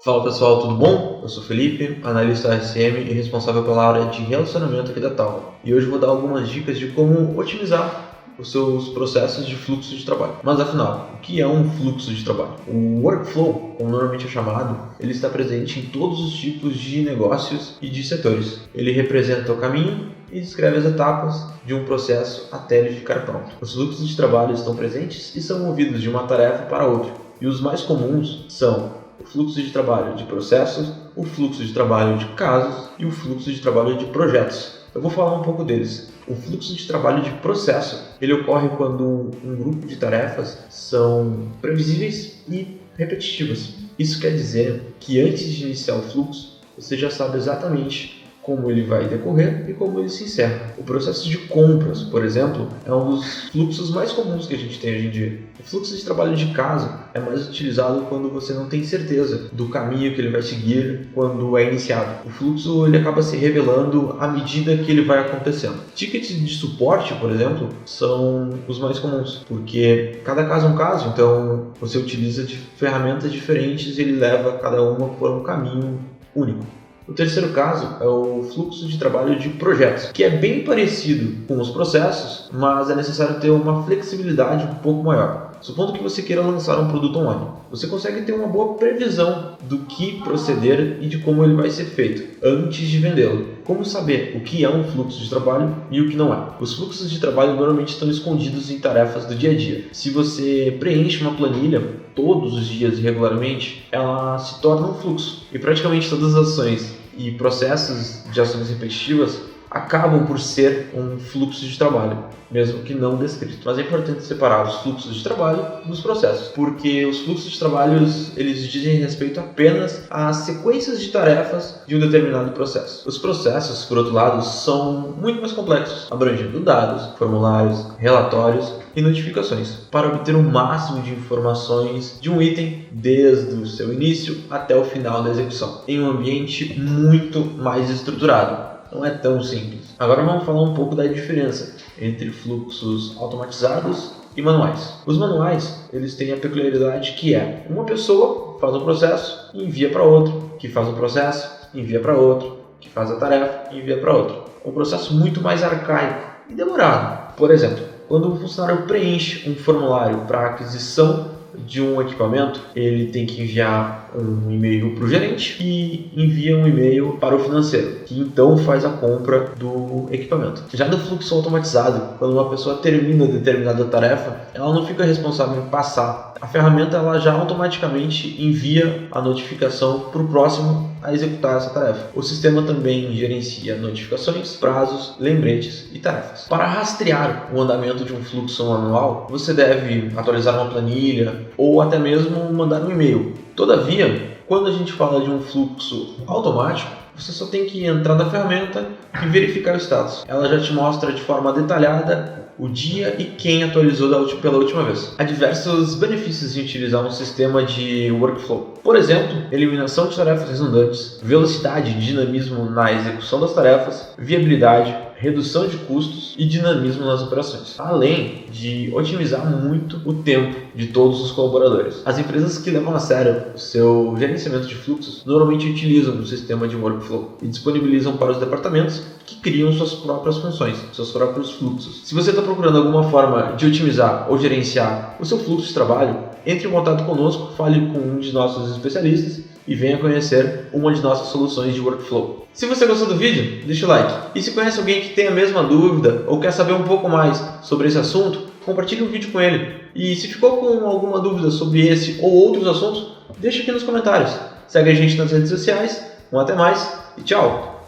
Fala pessoal, tudo bom? Eu sou Felipe, analista RCM e responsável pela área de relacionamento aqui da Talva. E hoje vou dar algumas dicas de como otimizar os seus processos de fluxo de trabalho. Mas afinal, o que é um fluxo de trabalho? O workflow, como normalmente é chamado, ele está presente em todos os tipos de negócios e de setores. Ele representa o caminho e descreve as etapas de um processo até ele ficar pronto. Os fluxos de trabalho estão presentes e são movidos de uma tarefa para outra. E os mais comuns são o fluxo de trabalho de processos, o fluxo de trabalho de casos e o fluxo de trabalho de projetos. Eu vou falar um pouco deles. O fluxo de trabalho de processo, ele ocorre quando um grupo de tarefas são previsíveis e repetitivas. Isso quer dizer que antes de iniciar o fluxo, você já sabe exatamente como ele vai decorrer e como ele se encerra. O processo de compras, por exemplo, é um dos fluxos mais comuns que a gente tem hoje em dia. O fluxo de trabalho de caso é mais utilizado quando você não tem certeza do caminho que ele vai seguir quando é iniciado. O fluxo ele acaba se revelando à medida que ele vai acontecendo. Tickets de suporte, por exemplo, são os mais comuns, porque cada caso é um caso, então você utiliza de ferramentas diferentes e ele leva cada uma por um caminho único. O terceiro caso é o fluxo de trabalho de projetos, que é bem parecido com os processos, mas é necessário ter uma flexibilidade um pouco maior. Supondo que você queira lançar um produto online, você consegue ter uma boa previsão do que proceder e de como ele vai ser feito antes de vendê-lo. Como saber o que é um fluxo de trabalho e o que não é? Os fluxos de trabalho normalmente estão escondidos em tarefas do dia a dia. Se você preenche uma planilha todos os dias regularmente, ela se torna um fluxo. E praticamente todas as ações e processos de ações repetitivas acabam por ser um fluxo de trabalho, mesmo que não descrito. Mas é importante separar os fluxos de trabalho dos processos, porque os fluxos de trabalhos eles dizem respeito apenas às sequências de tarefas de um determinado processo. Os processos, por outro lado, são muito mais complexos, abrangendo dados, formulários, relatórios e notificações, para obter o máximo de informações de um item desde o seu início até o final da execução, em um ambiente muito mais estruturado. Não é tão simples. Agora vamos falar um pouco da diferença entre fluxos automatizados e manuais. Os manuais, eles têm a peculiaridade que é uma pessoa faz um processo e envia para outro, que faz um processo, envia para outro, que faz a tarefa e envia para outro. É um processo muito mais arcaico e demorado. Por exemplo, quando o funcionário preenche um formulário para aquisição de um equipamento, ele tem que enviar um e-mail para o gerente e envia um e-mail para o financeiro, que então faz a compra do equipamento. Já no fluxo automatizado, quando uma pessoa termina determinada tarefa, ela não fica responsável em passar. A ferramenta ela já automaticamente envia a notificação para o próximo a executar essa tarefa. O sistema também gerencia notificações, prazos, lembretes e tarefas. Para rastrear o andamento de um fluxo manual, você deve atualizar uma planilha ou até mesmo mandar um e-mail. Todavia, quando a gente fala de um fluxo automático, você só tem que entrar na ferramenta e verificar o status. Ela já te mostra de forma detalhada o dia e quem atualizou pela última vez. Há diversos benefícios em utilizar um sistema de workflow. Por exemplo, eliminação de tarefas redundantes, velocidade e dinamismo na execução das tarefas, viabilidade, redução de custos e dinamismo nas operações, além de otimizar muito o tempo de todos os colaboradores. As empresas que levam a sério o seu gerenciamento de fluxos normalmente utilizam um sistema de workflow e disponibilizam para os departamentos que criam suas próprias funções, seus próprios fluxos. Se você está procurando alguma forma de otimizar ou gerenciar o seu fluxo de trabalho, entre em contato conosco, fale com um de nossos especialistas e venha conhecer uma de nossas soluções de workflow. Se você gostou do vídeo, deixa o like. E se conhece alguém que tem a mesma dúvida ou quer saber um pouco mais sobre esse assunto, compartilhe o vídeo com ele. E se ficou com alguma dúvida sobre esse ou outros assuntos, deixa aqui nos comentários. Segue a gente nas redes sociais. Até mais e tchau!